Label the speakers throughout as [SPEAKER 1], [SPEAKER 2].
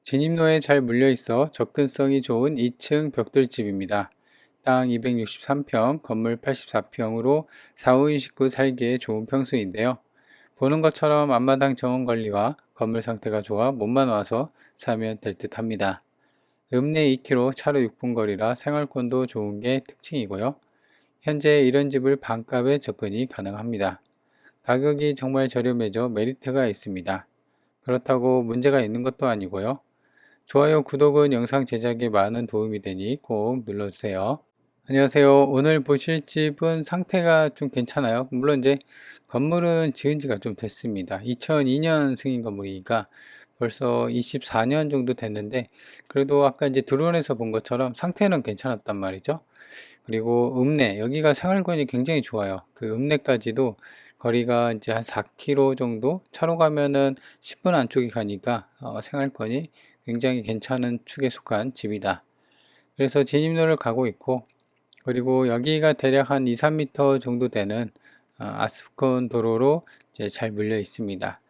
[SPEAKER 1] 진입로에 잘 물려있어 접근성이 좋은 2층 벽돌집입니다. 땅 263평, 건물 84평으로 4, 5인 식구 살기에 좋은 평수인데요. 보는 것처럼 앞마당 정원 관리와 건물 상태가 좋아 몸만 와서 사면 될 듯 합니다. 읍내 2km, 차로 6분 거리라 생활권도 좋은 게 특징이고요. 현재 이런 집을 반값에 접근이 가능합니다. 가격이 정말 저렴해져 메리트가 있습니다. 그렇다고 문제가 있는 것도 아니고요. 좋아요, 구독은 영상 제작에 많은 도움이 되니 꼭 눌러주세요. 안녕하세요. 오늘 보실 집은 상태가 좀 괜찮아요. 물론 이제 건물은 지은 지가 좀 됐습니다. 2002년 승인 건물이니까 벌써 24년 정도 됐는데, 그래도 아까 이제 드론에서 본 것처럼 상태는 괜찮았단 말이죠. 그리고 읍내, 여기가 생활권이 굉장히 좋아요. 그 읍내까지도 거리가 이제 한 4km 정도, 차로 가면은 10분 안쪽에 가니까 생활권이 굉장히 괜찮은 축에 속한 집이다. 그래서 진입로를 가고 있고, 그리고 여기가 대략 한 2, 3m 정도 되는 아스콘 도로로 이제 잘 물려 있습니다.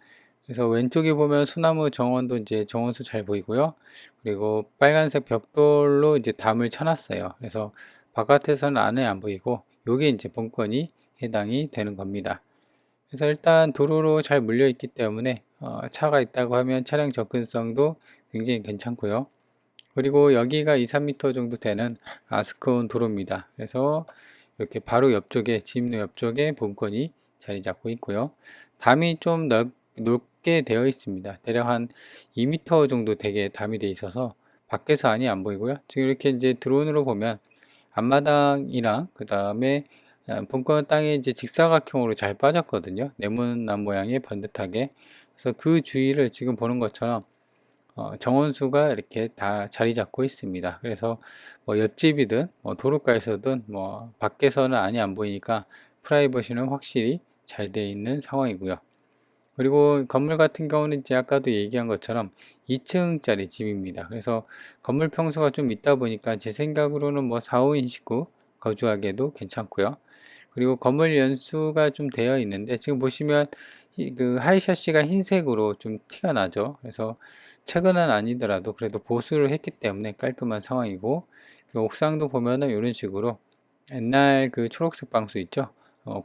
[SPEAKER 1] 그래서 왼쪽에 보면 소나무 정원도 이제 정원수 잘 보이고요. 그리고 빨간색 벽돌로 이제 담을 쳐놨어요. 그래서 바깥에서는 안에 안 보이고, 요게 이제 본건이 해당이 되는 겁니다. 그래서 일단 도로로 잘 물려 있기 때문에 차가 있다고 하면 차량 접근성도 굉장히 괜찮고요. 그리고 여기가 2, 3m 정도 되는 아스콘 도로입니다. 그래서 이렇게 바로 옆쪽에, 진입로 옆쪽에 본건이 자리 잡고 있고요. 담이 좀 넓게 되어 있습니다. 대략 한 2m 정도 되게 담이 되어 있어서 밖에서 안이 안 보이고요. 지금 이렇게 이제 드론으로 보면 앞마당이랑 그 다음에 본건 땅이 이제 직사각형으로 잘 빠졌거든요. 네모난 모양의 번듯하게. 그래서 그 주위를 지금 보는 것처럼 정원수가 이렇게 다 자리 잡고 있습니다. 그래서 뭐 옆집이든 뭐 도로가에서든 뭐 밖에서는 안이 안 보이니까 프라이버시는 확실히 잘 되어 있는 상황이고요. 그리고 건물 같은 경우는 이제 아까도 얘기한 것처럼 2층짜리 집입니다. 그래서 건물 평수가 좀 있다 보니까 제 생각으로는 뭐 4, 5인 식구 거주하기에도 괜찮고요. 그리고 건물 연수가 좀 되어 있는데 지금 보시면 그 하이샤시가 흰색으로 좀 티가 나죠. 그래서 최근은 아니더라도 그래도 보수를 했기 때문에 깔끔한 상황이고, 그리고 옥상도 보면은 이런 식으로 옛날 그 초록색 방수 있죠.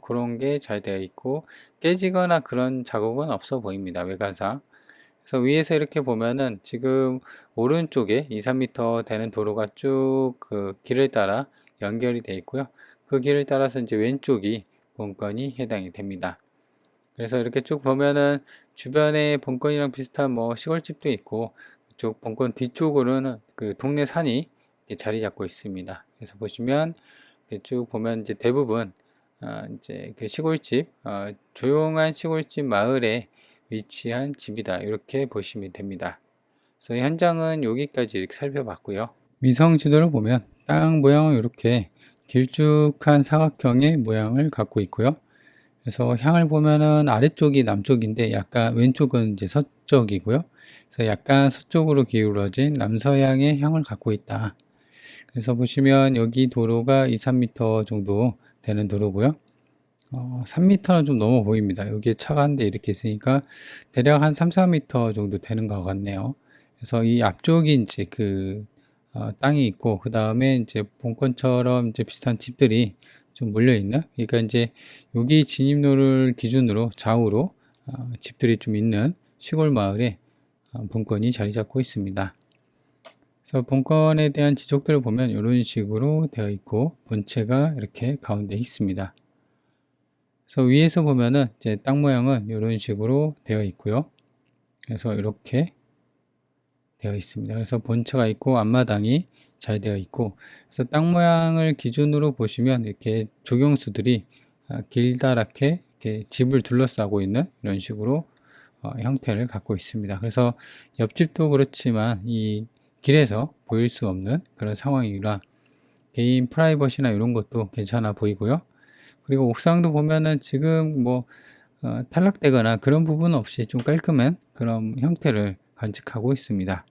[SPEAKER 1] 그런 게 잘 되어 있고 깨지거나 그런 자국은 없어 보입니다. 외관상. 그래서 위에서 이렇게 보면은 지금 오른쪽에 2, 3m 되는 도로가 쭉 그 길을 따라 연결이 되어 있고요. 그 길을 따라서 이제 왼쪽이 본건이 해당이 됩니다. 그래서 이렇게 쭉 보면은 주변에 본건이랑 비슷한 뭐 시골집도 있고, 그쪽 본건 뒤쪽으로는 그 동네 산이 자리 잡고 있습니다. 그래서 보시면 쭉 보면 이제 대부분 이제 그 시골집, 조용한 시골집 마을에 위치한 집이다, 이렇게 보시면 됩니다. 그래서 현장은 여기까지 이렇게 살펴봤고요. 위성 지도를 보면 땅 모양은 이렇게 길쭉한 사각형의 모양을 갖고 있고요. 그래서 향을 보면은 아래쪽이 남쪽인데 약간 왼쪽은 이제 서쪽이고요. 그래서 약간 서쪽으로 기울어진 남서향의 향을 갖고 있다. 그래서 보시면 여기 도로가 2, 3m 정도 되는 도로고요. 3m는 좀 넘어 보입니다. 여기에 차가 한 대 이렇게 있으니까 대략 한 3, 4m 정도 되는 것 같네요. 그래서 이 앞쪽이 이제 그 땅이 있고, 그 다음에 이제 본건처럼 이제 비슷한 집들이 좀 몰려 있는, 그러니까 이제 여기 진입로를 기준으로 좌우로 집들이 좀 있는 시골 마을에 본건이 자리 잡고 있습니다. 그래서 본건에 대한 지적들을 보면 이런 식으로 되어 있고, 본체가 이렇게 가운데 있습니다. 그래서 위에서 보면은 이제 땅 모양은 이런 식으로 되어 있고요. 그래서 이렇게 되어 있습니다. 그래서 본체가 있고 앞마당이 잘 되어 있고, 그래서 땅 모양을 기준으로 보시면 이렇게 조경수들이 길다랗게 이렇게 집을 둘러싸고 있는 이런 식으로 형태를 갖고 있습니다. 그래서 옆집도 그렇지만 이 길에서 보일 수 없는 그런 상황이라 개인 프라이버시나 이런 것도 괜찮아 보이고요. 그리고 옥상도 보면은 지금 뭐 탈락되거나 그런 부분 없이 좀 깔끔한 그런 형태를 간직하고 있습니다.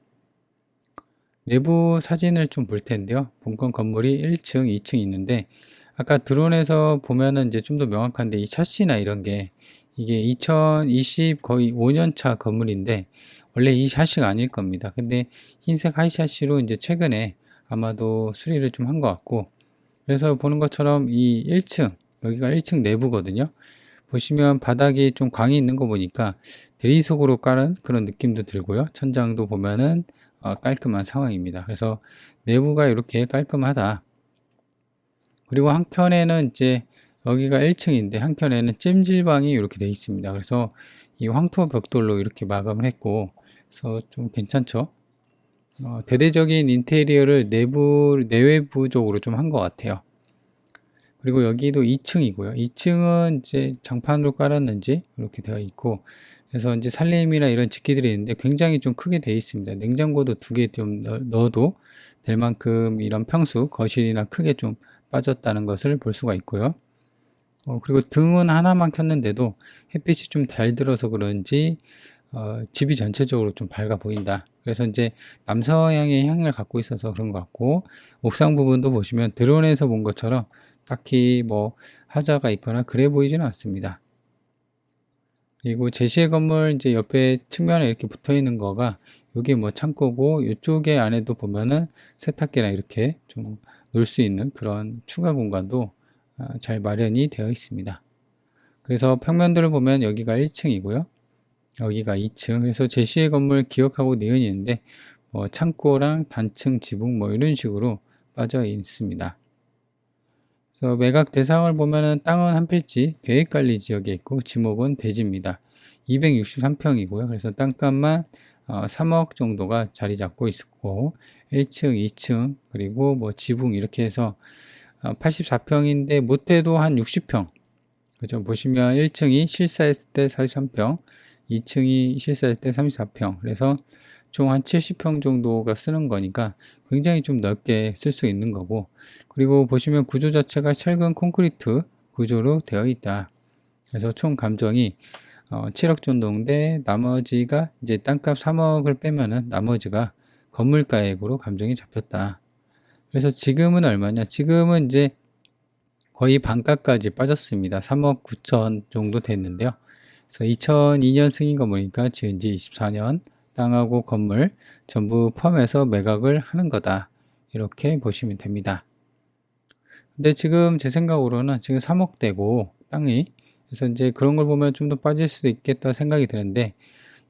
[SPEAKER 1] 내부 사진을 좀 볼 텐데요. 본건 건물이 1층, 2층 있는데 아까 드론에서 보면은 이제 좀 더 명확한데, 이 샤시나 이런 게 이게 2020 거의 5년 차 건물인데 원래 이 샤시가 아닐 겁니다. 근데 흰색 하이샤시로 이제 최근에 아마도 수리를 좀 한 것 같고, 그래서 보는 것처럼 이 1층, 여기가 1층 내부거든요. 보시면 바닥이 좀 광이 있는 거 보니까 대리석으로 깔은 그런 느낌도 들고요. 천장도 보면은 깔끔한 상황입니다. 그래서 내부가 이렇게 깔끔하다. 그리고 한켠에는 이제 여기가 1층인데 한켠에는 찜질방이 이렇게 되어 있습니다. 그래서 이 황토 벽돌로 이렇게 마감을 했고, 그래서 좀 괜찮죠? 대대적인 인테리어를 내외부적으로 좀 한 것 같아요. 그리고 여기도 2층이고요. 2층은 이제 장판으로 깔았는지 이렇게 되어 있고, 그래서 이제 살림이나 이런 집기들이 있는데 굉장히 좀 크게 되어 있습니다. 냉장고도 2개 좀 넣어도 될 만큼 이런 평수, 거실이나 크게 좀 빠졌다는 것을 볼 수가 있고요. 그리고 등은 하나만 켰는데도 햇빛이 좀 잘 들어서 그런지 집이 전체적으로 좀 밝아 보인다. 그래서 이제 남서향의 향을 갖고 있어서 그런 것 같고, 옥상 부분도 보시면 드론에서 본 것처럼 딱히 뭐 하자가 있거나 그래 보이지는 않습니다. 그리고 제시의 건물 이제 옆에 측면에 이렇게 붙어 있는 거가 여기 뭐 창고고, 이쪽에 안에도 보면은 세탁기나 이렇게 좀 놓을 수 있는 그런 추가 공간도 잘 마련이 되어 있습니다. 그래서 평면들을 보면 여기가 1층이고요. 여기가 2층. 그래서 제시의 건물 기억하고 니은이 있는데 뭐 창고랑 단층 지붕 뭐 이런 식으로 빠져 있습니다. 그래서 매각 대상을 보면은 땅은 한 필지 계획관리 지역에 있고 지목은 대지입니다. 263평이고요. 그래서 땅값만 3억 정도가 자리 잡고 있고, 1층, 2층, 그리고 뭐 지붕 이렇게 해서 84평인데 못해도 한 60평. 그죠? 보시면 1층이 실사했을 때 43평, 2층이 실사했을 때 34평. 그래서 총 한 70평 정도가 쓰는 거니까 굉장히 좀 넓게 쓸 수 있는 거고, 그리고 보시면 구조 자체가 철근 콘크리트 구조로 되어 있다. 그래서 총 감정이 7억 정도인데 나머지가 이제 땅값 3억을 빼면은 나머지가 건물가액으로 감정이 잡혔다. 그래서 지금은 얼마냐? 지금은 이제 거의 반값까지 빠졌습니다. 3억 9천 정도 됐는데요. 그래서 2002년 승인 건물이니까 지은 지 24년, 땅하고 건물 전부 포함해서 매각을 하는 거다. 이렇게 보시면 됩니다. 근데 지금 제 생각으로는 지금 3억대고 땅이, 그래서 이제 그런 걸 보면 좀 더 빠질 수도 있겠다 생각이 드는데,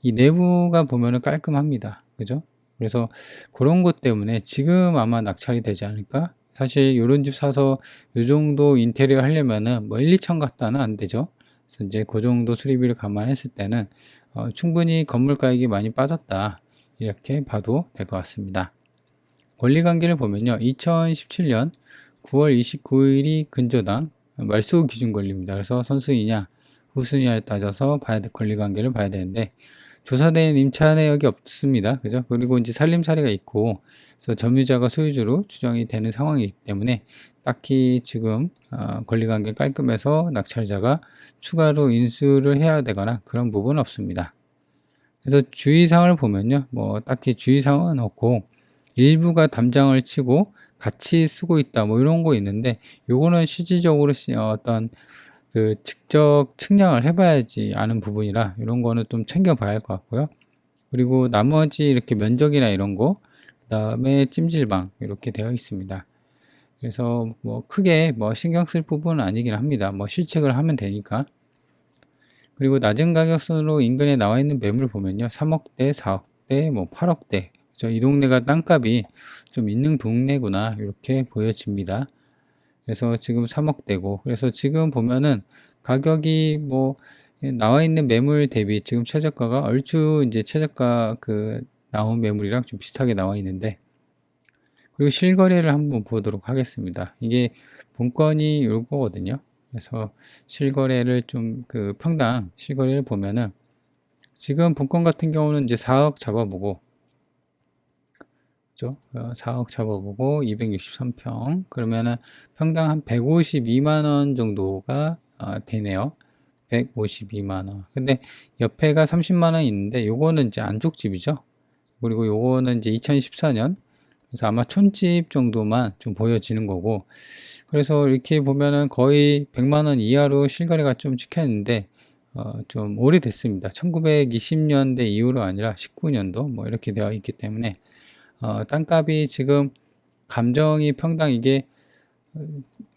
[SPEAKER 1] 이 내부가 보면은 깔끔합니다. 그죠? 그래서 그런 것 때문에 지금 아마 낙찰이 되지 않을까? 사실 이런 집 사서 이 정도 인테리어 하려면은 뭐 1, 2천 갖다는 안 되죠. 그래서 이제 그 정도 수리비를 감안했을 때는 충분히 건물 가격이 많이 빠졌다. 이렇게 봐도 될 것 같습니다. 권리관계를 보면요. 2017년 9월 29일이 근저당 말소 기준 권리입니다. 그래서 선순위냐 후순위냐에 따져서 권리관계를 봐야 되는데, 조사된 임차 내역이 없습니다. 그죠? 그리고 이제 살림살이가 있고, 그래서 점유자가 소유주로 추정이 되는 상황이기 때문에 딱히 지금 권리관계 깔끔해서 낙찰자가 추가로 인수를 해야 되거나 그런 부분은 없습니다. 그래서 주의사항을 보면요, 뭐 딱히 주의사항은 없고, 일부가 담장을 치고 같이 쓰고 있다 뭐 이런 거 있는데, 요거는 실질적으로 어떤 그 직접 측량을 해봐야지 아는 부분이라 이런 거는 좀 챙겨봐야 할 것 같고요. 그리고 나머지 이렇게 면적이나 이런 거, 그 다음에 찜질방 이렇게 되어 있습니다. 그래서 뭐 크게 뭐 신경 쓸 부분은 아니긴 합니다. 뭐 실측을 하면 되니까. 그리고 낮은 가격선으로 인근에 나와 있는 매물 보면요, 3억대, 4억대, 뭐 8억대. 이 동네가 땅값이 좀 있는 동네구나 이렇게 보여집니다. 그래서 지금 3억대고, 그래서 지금 보면은 가격이 뭐 나와 있는 매물 대비 지금 최저가가 얼추 이제 최저가 그 나온 매물이랑 좀 비슷하게 나와 있는데, 그리고 실거래를 한번 보도록 하겠습니다. 이게 본건이 요거거든요. 그래서 실거래를 좀 그 평당 실거래를 보면은 지금 본건 같은 경우는 이제 4억 잡아보고, 그죠? 4억 잡아보고 263평 그러면은 평당 한 152만원 정도가 되네요. 152만원. 근데 옆에가 30만원 있는데 요거는 이제 안쪽집이죠. 그리고 요거는 이제 2014년, 그래서 아마 촌집 정도만 좀 보여지는 거고, 그래서 이렇게 보면은 거의 100만원 이하로 실거래가 좀 찍혔는데, 좀 오래됐습니다. 1920년대 이후로 아니라 19년도 뭐 이렇게 되어 있기 때문에 땅값이 지금 감정이 평당 이게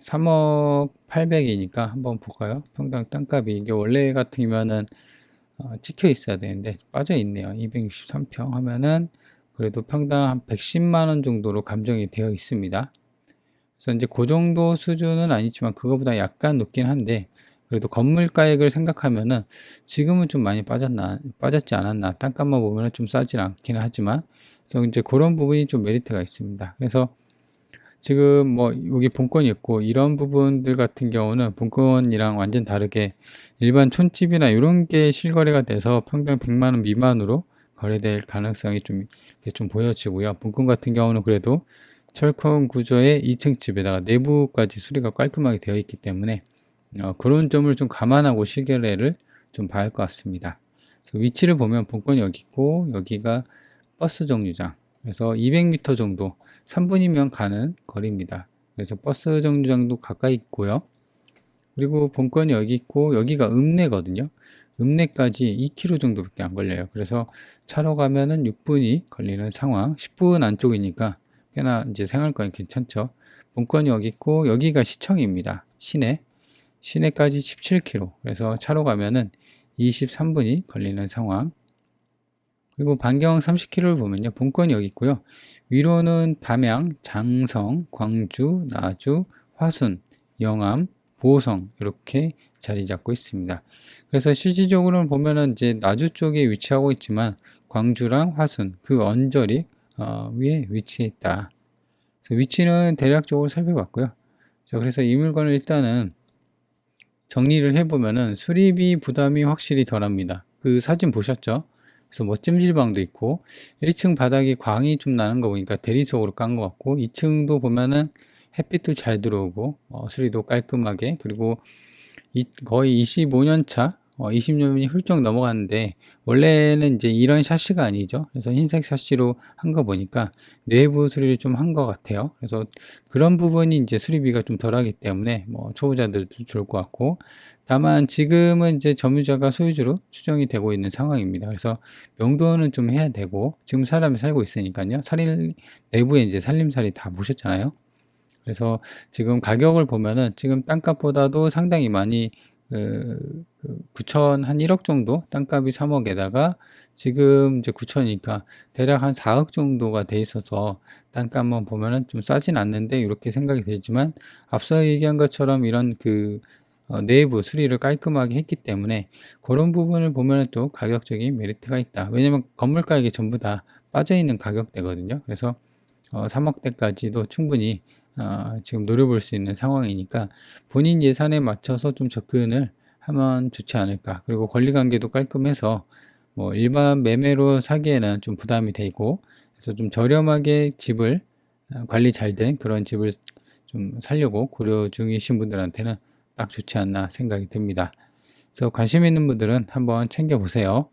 [SPEAKER 1] 3억 8백이니까 한번 볼까요? 평당 땅값이 이게 원래 같으면은 찍혀 있어야 되는데 빠져 있네요. 263평 하면은 그래도 평당 한 110만 원 정도로 감정이 되어 있습니다. 그래서 이제 그 정도 수준은 아니지만 그거보다 약간 높긴 한데 그래도 건물가액을 생각하면은 지금은 좀 많이 빠졌지 않았나. 땅값만 보면은 좀 싸진 않기는 하지만 그래서 이제 그런 부분이 좀 메리트가 있습니다. 그래서 지금 뭐 여기 본건이 있고 이런 부분들 같은 경우는 본건이랑 완전 다르게 일반 촌집이나 이런 게 실거래가 돼서 평당 100만 원 미만으로 거래될 가능성이 좀 보여지고요. 본건 같은 경우는 그래도 철권 구조의 2층 집에다가 내부까지 수리가 깔끔하게 되어 있기 때문에 그런 점을 좀 감안하고 실거래를 좀 봐야 할 것 같습니다. 그래서 위치를 보면 본건이 여기 있고 여기가 버스 정류장. 그래서 200m 정도 3분이면 가는 거리입니다. 그래서 버스 정류장도 가까이 있고요. 그리고 본건이 여기 있고 여기가 읍내거든요. 읍내까지 2km 정도밖에 안 걸려요. 그래서 차로 가면은 6분이 걸리는 상황. 10분 안쪽이니까 꽤나 이제 생활권이 괜찮죠. 본건이 여기 있고 여기가 시청입니다. 시내까지 17km. 그래서 차로 가면은 23분이 걸리는 상황. 그리고 반경 30km를 보면요. 본건이 여기 있고요. 위로는 담양, 장성, 광주, 나주, 화순, 영암, 보성 이렇게 자리 잡고 있습니다. 그래서 실질적으로는 보면은 이제 나주 쪽에 위치하고 있지만 광주랑 화순 그 언저리 위에 위치해 있다. 그래서 위치는 대략적으로 살펴봤고요. 자, 그래서 이 물건을 일단은 정리를 해보면은 수리비 부담이 확실히 덜합니다. 그 사진 보셨죠? 그래서 뭐 찜질방도 있고 1층 바닥이 광이 좀 나는 거 보니까 대리석으로 깐 것 같고 2층도 보면은 햇빛도 잘 들어오고 수리도 깔끔하게 그리고 거의 25년 차 20년이 훌쩍 넘어갔는데 원래는 이제 이런 샤시가 아니죠. 그래서 흰색 샤시로 한 거 보니까 내부 수리를 좀 한 것 같아요. 그래서 그런 부분이 이제 수리비가 좀 덜하기 때문에 뭐 초보자들도 좋을 것 같고 다만 지금은 이제 점유자가 소유주로 추정이 되고 있는 상황입니다. 그래서 명도는 좀 해야 되고 지금 사람이 살고 있으니까요. 내부에 이제 살림살이 다 보셨잖아요. 그래서 지금 가격을 보면은 지금 땅값보다도 상당히 많이 9천 한 1억 정도 땅값이 3억에다가 지금 이제 9천이니까 대략 한 4억 정도가 돼 있어서 땅값만 보면은 좀 싸진 않는데 이렇게 생각이 들지만 앞서 얘기한 것처럼 이런 내부 수리를 깔끔하게 했기 때문에 그런 부분을 보면은 또 가격적인 메리트가 있다. 왜냐면 건물 가격이 전부 다 빠져 있는 가격대거든요. 그래서 3억대까지도 충분히 지금 노려볼 수 있는 상황이니까 본인 예산에 맞춰서 좀 접근을 하면 좋지 않을까. 그리고 권리관계도 깔끔해서 뭐 일반 매매로 사기에는 좀 부담이 되고 그래서 좀 저렴하게 집을 관리 잘 된 그런 집을 좀 살려고 고려 중이신 분들한테는 딱 좋지 않나 생각이 듭니다. 그래서 관심 있는 분들은 한번 챙겨보세요.